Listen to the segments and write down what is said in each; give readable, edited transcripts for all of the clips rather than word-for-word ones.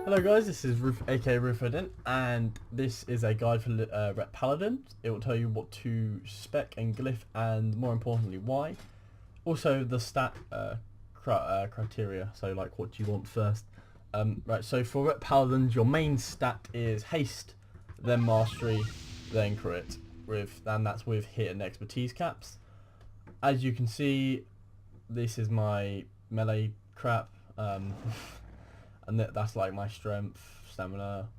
Hello guys, this is Roof, aka Ret Paladin, and this is a guide for Ret Paladin. It will tell you what to spec and glyph, and more importantly why. Also the stat criteria, so like what do you want first. Right, so for Ret Paladins, your main stat is haste, then mastery, then crit, and that's with hit and expertise caps. As you can see, this is my melee crap. And that's like my strength, stamina.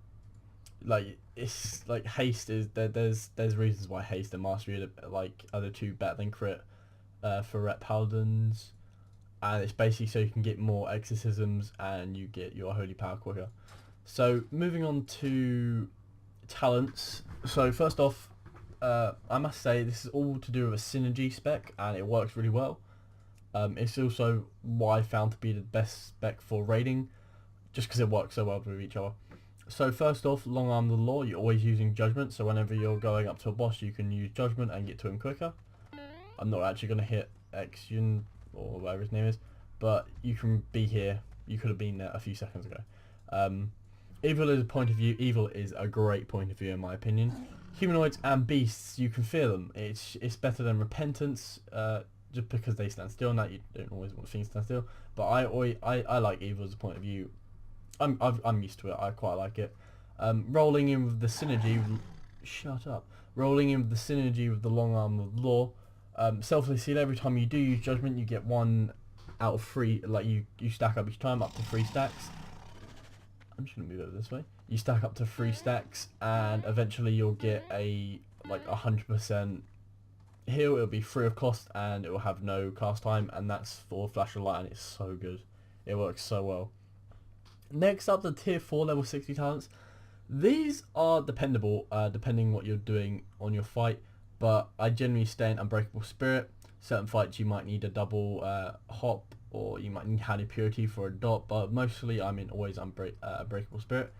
Like it's like haste is there's reasons why haste and mastery are like other two better than crit for Ret Paladins, and it's basically so you can get more exorcisms and you get your holy power quicker. So moving on to talents. So first off, I must say this is all to do with a synergy spec, and it works really well. It's also what I found to be the best spec for raiding, just because it works so well with each other. So first off, long arm of the law, you're always using judgment, so whenever you're going up to a boss you can use judgment and get to him quicker. I'm not actually going to hit Exyun or whatever his name is, but you can be here. You could have been there a few seconds ago. Evil is a point of view. Evil is a great point of view in my opinion. Humanoids and beasts, you can fear them. It's better than repentance, just because they stand still, and that you don't always want things to stand still. But I like evil as a point of view. I'm used to it. I quite like it. Rolling in with the synergy. Shut up. Rolling in with the synergy with the long arm of the law. Selflessly seal. Every time you do use judgment, you get 1 out of 3. Like you stack up each time up to 3 stacks. I'm just gonna move over this way. You stack up to 3 stacks, and eventually you'll get a like 100% heal. It'll be free of cost, and it will have no cast time, and that's for Flash of Light, and it's so good. It works so well. Next up, the tier 4 level 60 talents. These are dependable, depending what you're doing on your fight, but I generally stay in Unbreakable Spirit. Certain fights you might need a double hop, or you might need Holy Purity for a dot, but mostly I'm in always Unbreakable Spirit.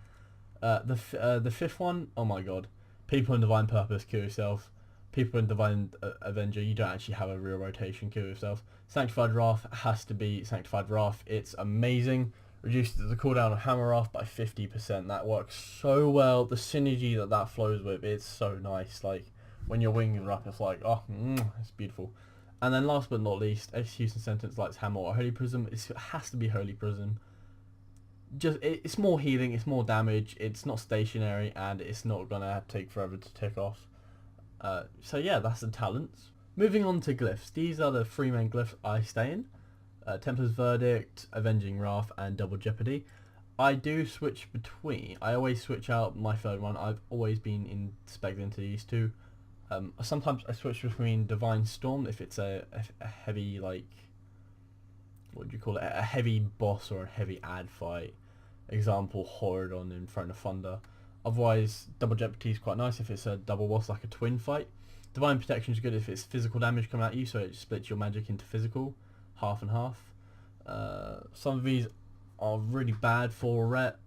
The fifth one, oh my god. People in Divine Purpose, kill yourself. People in Divine Avenger, you don't actually have a real rotation, kill yourself. Sanctified Wrath has to be Sanctified Wrath. It's amazing. Reduces the cooldown of Hammer Wrath by 50%. That works so well. The synergy that flows with, it's so nice. Like when your wings are up, it's like, oh, it's beautiful. And then last but not least, Execution Sentence, Light's Hammer or Holy Prism. It has to be Holy Prism. It's more healing, it's more damage, it's not stationary, and it's not gonna take forever to tick off. So yeah, that's the talents. Moving on to glyphs. These are the 3 main glyphs I stay in. Templar's Verdict, Avenging Wrath, and Double Jeopardy. I do switch between. I always switch out my third one. I've always been specced into these two. Sometimes I switch between Divine Storm if it's a heavy, like, what do you call it? A heavy boss or a heavy ad fight. Example, Horadon in Throne of Thunder. Otherwise, Double Jeopardy is quite nice if it's a double boss, like a twin fight. Divine Protection is good if it's physical damage coming at you, so it splits your magic into physical. Half and half. Some of these are really bad for Ret.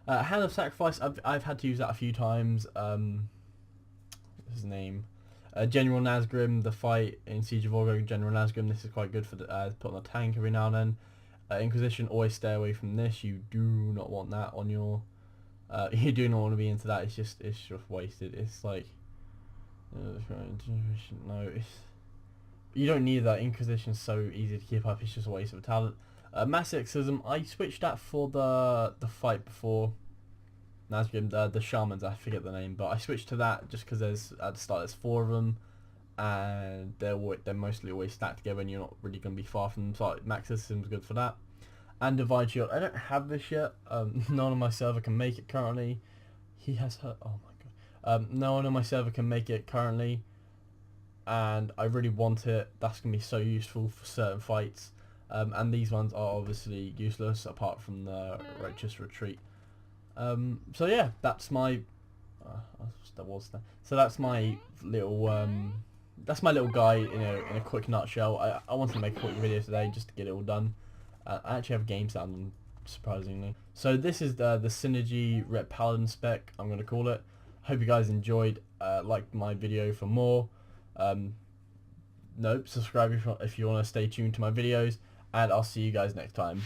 Hand of Sacrifice, I've had to use that a few times. What's his name? General Nazgrim, the fight in Siege of Orgo, General Nazgrim, this is quite good for put on a tank every now and then. Inquisition, always stay away from this. You do not want that on your... you do not want to be into that. It's just wasted. It's like... no, you don't need that. Inquisition's so easy to keep up, it's just a waste of a talent. Mass Exorcism, I switched that for the fight before Nazgrim, the Shamans, I forget the name, but I switched to that just because at the start there's 4 of them, and they're mostly always stacked together and you're not really going to be far from them, so Max Exorcism's good for that. And Divine Shield, I don't have this yet, no one on my server can make it currently. He has her, oh my god. No one on my server can make it currently, and I really want it. That's going to be so useful for certain fights, and these ones are obviously useless apart from the Righteous Retreat. So yeah, that's my that's my little guy in a quick nutshell. I wanted to make a quick video today just to get it all done. I actually have game sound on, surprisingly. So this is the synergy Ret Paladin spec, I'm going to call it. Hope you guys enjoyed. Like my video for more. Nope, subscribe if you want to stay tuned to my videos, and I'll see you guys next time.